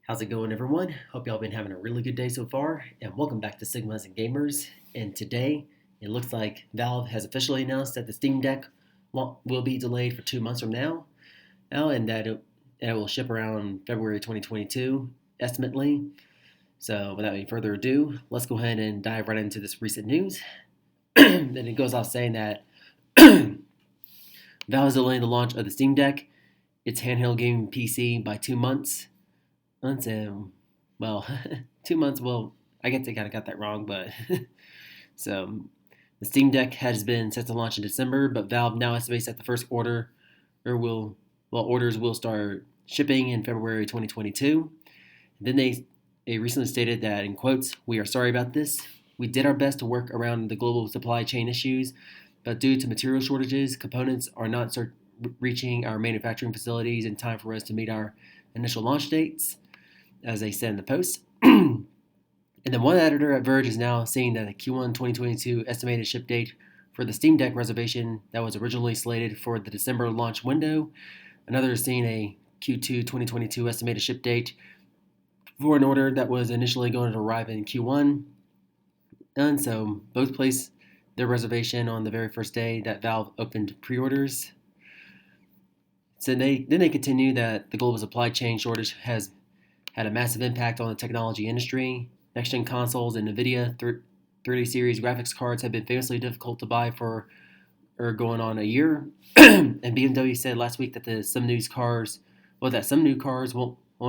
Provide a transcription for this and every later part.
How's it going, everyone? Hope y'all been having a really good day so far, and welcome back to Sigmas and Gamers. And today, it looks like Valve has officially announced that the Steam Deck will be delayed for 2 months from now, and that it will ship around February 2022, estimately. So, without any further ado, let's go ahead and dive right into this recent news. Then it goes off saying that Valve is delaying the launch of the Steam Deck, its handheld gaming PC, by 2 months. Until, well, 2 months. Well, I guess I kind of got that wrong, but so the Steam Deck has been set to launch in December, but Valve now estimates that the first order or will well orders will start shipping in February 2022. Then they recently stated that, in quotes, "We are sorry about this. We did our best to work around the global supply chain issues, but due to material shortages, components are not reaching our manufacturing facilities in time for us to meet our initial launch dates," as they said in the post. And then one editor at Verge is now saying that the Q1 2022 estimated ship date for the Steam Deck reservation that was originally slated for the December launch window. Another is seeing a Q2 2022 estimated ship date for an order that was initially going to arrive in Q1. And so both placed their reservation on the very first day that Valve opened pre-orders. So they continue that the global supply chain shortage has had a massive impact on the technology industry. Next-gen consoles and NVIDIA 30 series graphics cards have been famously difficult to buy for going on a year. And BMW said last week that some new cars won't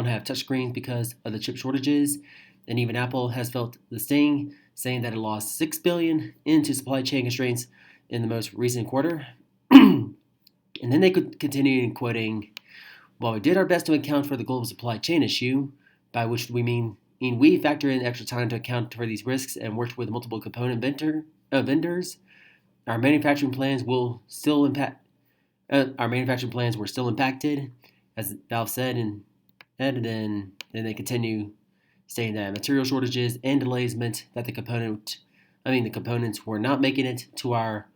have touchscreens because of the chip shortages. And even Apple has felt the sting, saying that it lost $6 billion into supply chain constraints in the most recent quarter. And then they could continue quoting, "While we did our best to account for the global supply chain issue, by which we mean we factor in extra time to account for these risks and worked with multiple component vendors, our manufacturing plans will still impact. Our manufacturing plans were still impacted," as Valve said, and then they continue saying that material shortages and delays meant that the components were not making it to our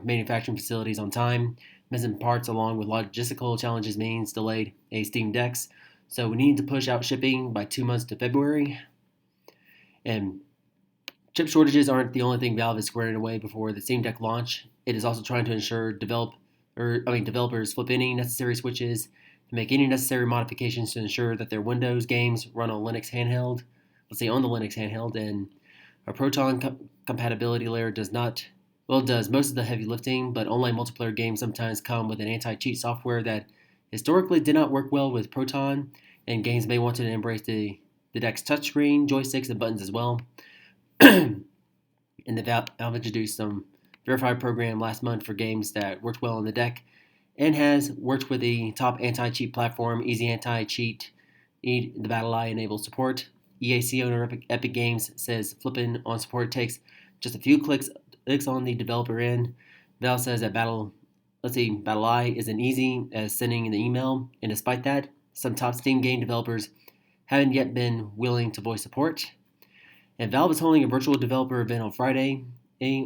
manufacturing facilities on time. Missing parts along with logistical challenges means delayed a Steam Decks. So we need to push out shipping by 2 months to February. And chip shortages aren't the only thing Valve is squaring away before the Steam Deck launch. It is also trying to ensure developers flip any necessary switches to make any necessary modifications to ensure that their Windows games run on Linux handheld. Let's say on the Linux handheld, and a Proton compatibility layer does most of the heavy lifting, but online multiplayer games sometimes come with an anti-cheat software that historically did not work well with Proton, and games may want to embrace the Deck's touchscreen, joysticks, and buttons as well. And the Valve introduced some verified program last month for games that worked well on the Deck, and has worked with the top anti-cheat platform, Easy Anti-Cheat. The BattlEye enables support. EAC owner Epic Games says flipping on support takes just a few clicks on the developer end. Valve says that BattlEye isn't easy as sending an email, and despite that, some top Steam game developers haven't yet been willing to voice support. And Valve is holding a virtual developer event on Friday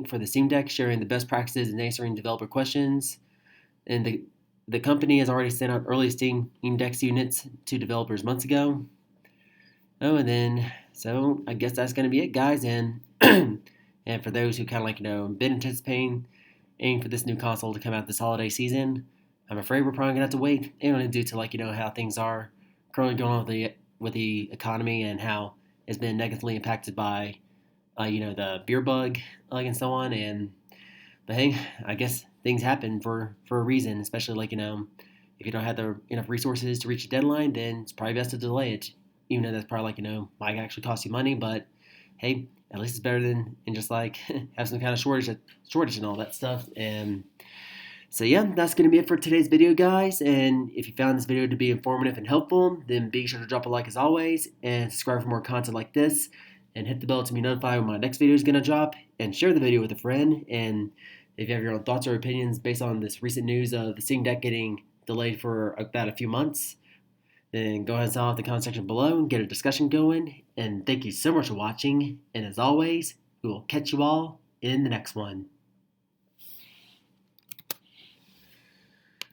for the Steam Deck, sharing the best practices and answering developer questions. And the company has already sent out early Steam Deck units to developers months ago. Oh, and then, so I guess that's going to be it, guys. And and for those who kind of been anticipating for this new console to come out this holiday season, I'm afraid we're probably going to have to wait. Due to how things are currently going on with the economy and how it's been negatively impacted by the beer bug and so on. But hey, I guess things happen for a reason, especially if you don't have enough resources to reach a deadline, then it's probably best to delay it, even though that's probably might actually cost you money. But hey, at least it's better than just have some kind of shortage and all that stuff. And so yeah, that's going to be it for today's video, guys. And if you found this video to be informative and helpful, then be sure to drop a like as always, and subscribe for more content like this, and hit the bell to be notified when my next video is going to drop, and share the video with a friend. And if you have your own thoughts or opinions based on this recent news of the Steam Deck getting delayed for about a few months, then go ahead and sign off the comment section below and get a discussion going. And thank you so much for watching. And as always, we will catch you all in the next one.